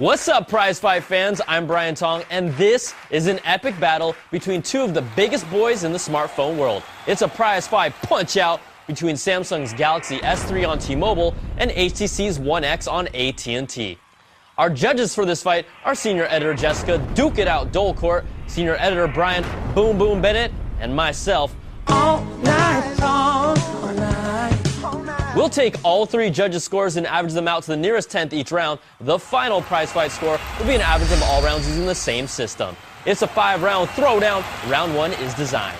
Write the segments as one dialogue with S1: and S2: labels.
S1: What's up, Prizefight fans? I'm Brian Tong, and this is an epic battle between two of the biggest boys in the smartphone world. It's a Prizefight punch-out between Samsung's Galaxy S3 on T-Mobile and HTC's One X on AT&T. Our judges for this fight are senior editor Jessica Duke It Out Dolecourt, senior editor Brian Boom Boom Bennett, and myself. All night long, all night. We'll take all three judges' scores and average them out to the nearest 10th each round. The final Prizefight score will be an average of all rounds using the same system. It's a 5-round throwdown. Round 1 is designed.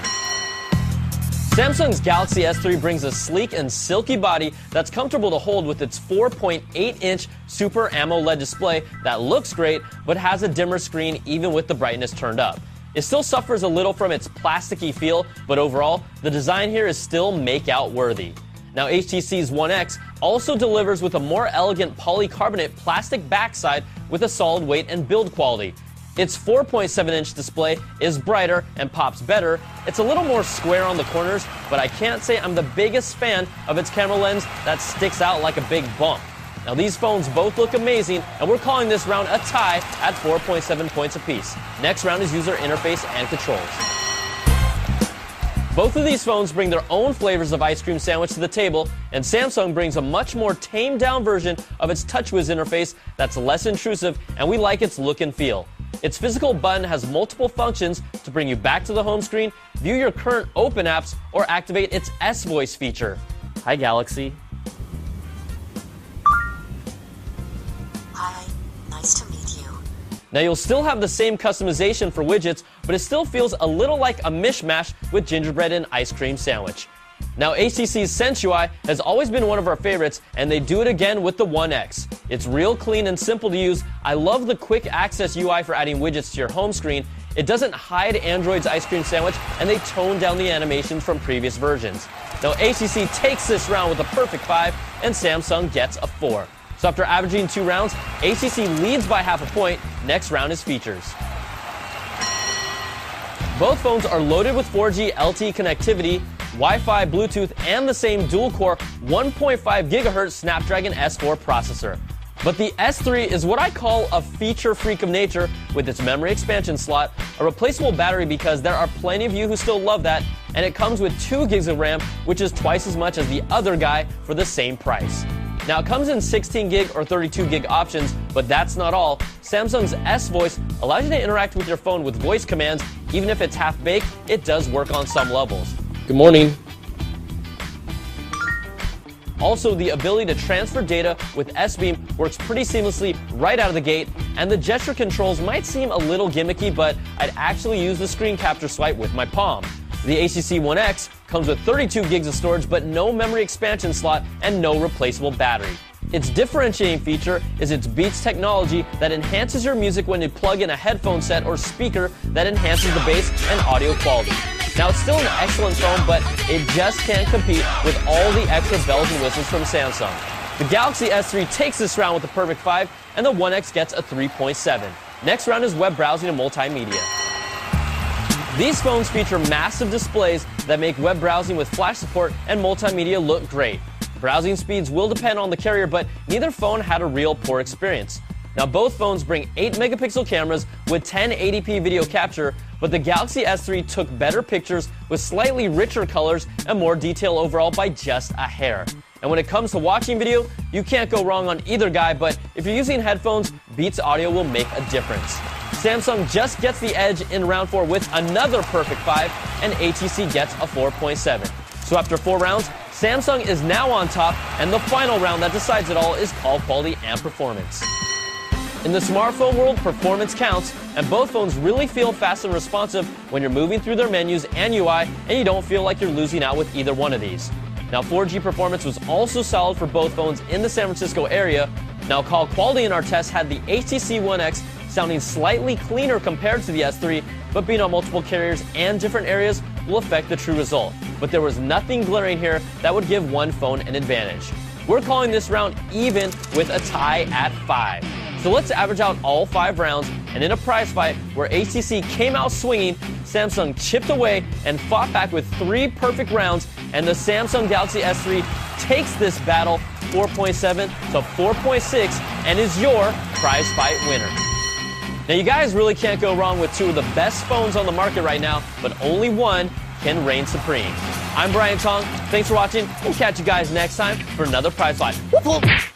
S1: Samsung's Galaxy S3 brings a sleek and silky body that's comfortable to hold with its 4.8-inch Super AMOLED display that looks great but has a dimmer screen even with the brightness turned up. It still suffers a little from its plasticky feel, but overall, the design here is still make-out worthy. Now, HTC's One X also delivers with a more elegant polycarbonate plastic backside with a solid weight and build quality. Its 4.7-inch display is brighter and pops better. It's a little more square on the corners, but I can't say I'm the biggest fan of its camera lens that sticks out like a big bump. Now, these phones both look amazing, and we're calling this round a tie at 4.7 points apiece. Next round is user interface and controls. Both of these phones bring their own flavors of ice cream sandwich to the table, and Samsung brings a much more tamed-down version of its TouchWiz interface that's less intrusive, and we like its look and feel. Its physical button has multiple functions to bring you back to the home screen, view your current open apps, or activate its S-Voice feature. Hi, Galaxy.
S2: Hi, nice to meet you.
S1: Now, you'll still have the same customization for widgets, but it still feels a little like a mishmash with gingerbread and ice cream sandwich. Now, HTC's Sense UI has always been one of our favorites, and they do it again with the One X. It's real clean and simple to use. I love the quick access UI for adding widgets to your home screen. It doesn't hide Android's ice cream sandwich, and they tone down the animations from previous versions. Now, HTC takes this round with a perfect 5, and Samsung gets a 4. So after averaging 2 rounds, HTC leads by half a point. Next round is features. Both phones are loaded with 4G LTE connectivity, Wi-Fi, Bluetooth, and the same dual-core 1.5 GHz Snapdragon S4 processor. But the S3 is what I call a feature freak of nature with its memory expansion slot, a replaceable battery because there are plenty of you who still love that, and it comes with 2 gigs of RAM, which is twice as much as the other guy for the same price. Now, it comes in 16 gig or 32 gig options, but that's not all. Samsung's S-Voice allows you to interact with your phone with voice commands. Even if it's half-baked, it does work on some levels. Good morning. Also, the ability to transfer data with S-Beam works pretty seamlessly right out of the gate, and the gesture controls might seem a little gimmicky, but I'd actually use the screen capture swipe with my palm. The HTC One X comes with 32 gigs of storage, but no memory expansion slot and no replaceable battery. Its differentiating feature is its Beats technology that enhances your music when you plug in a headphone set or speaker that enhances the bass and audio quality. Now, it's still an excellent phone, but it just can't compete with all the extra bells and whistles from Samsung. The Galaxy S3 takes this round with a perfect 5, and the One X gets a 3.7. Next round is web browsing and multimedia. These phones feature massive displays that make web browsing with flash support and multimedia look great. Browsing speeds will depend on the carrier, but neither phone had a real poor experience. Now, both phones bring 8-megapixel cameras with 1080p video capture, but the Galaxy S3 took better pictures with slightly richer colors and more detail overall by just a hair. And when it comes to watching video, you can't go wrong on either guy, but if you're using headphones, Beats Audio will make a difference. Samsung just gets the edge in round 4 with another perfect 5, and HTC gets a 4.7. So after 4 rounds, Samsung is now on top, and the final round that decides it all is call quality and performance. In the smartphone world, performance counts, and both phones really feel fast and responsive when you're moving through their menus and UI, and you don't feel like you're losing out with either one of these. Now, 4G performance was also solid for both phones in the San Francisco area. Now, call quality in our test had the HTC One X sounding slightly cleaner compared to the S3, but being on multiple carriers and different areas will affect the true result. But there was nothing glaring here that would give one phone an advantage. We're calling this round even with a tie at 5. So let's average out all 5 rounds, and in a prize fight where HTC came out swinging, Samsung chipped away and fought back with 3 perfect rounds, and the Samsung Galaxy S3 takes this battle 4.7 to 4.6 and is your prize fight winner. Now, you guys really can't go wrong with 2 of the best phones on the market right now, but only one can reign supreme. I'm Brian Kong. Thanks for watching. We'll catch you guys next time for another prize fight. Whoop, whoop.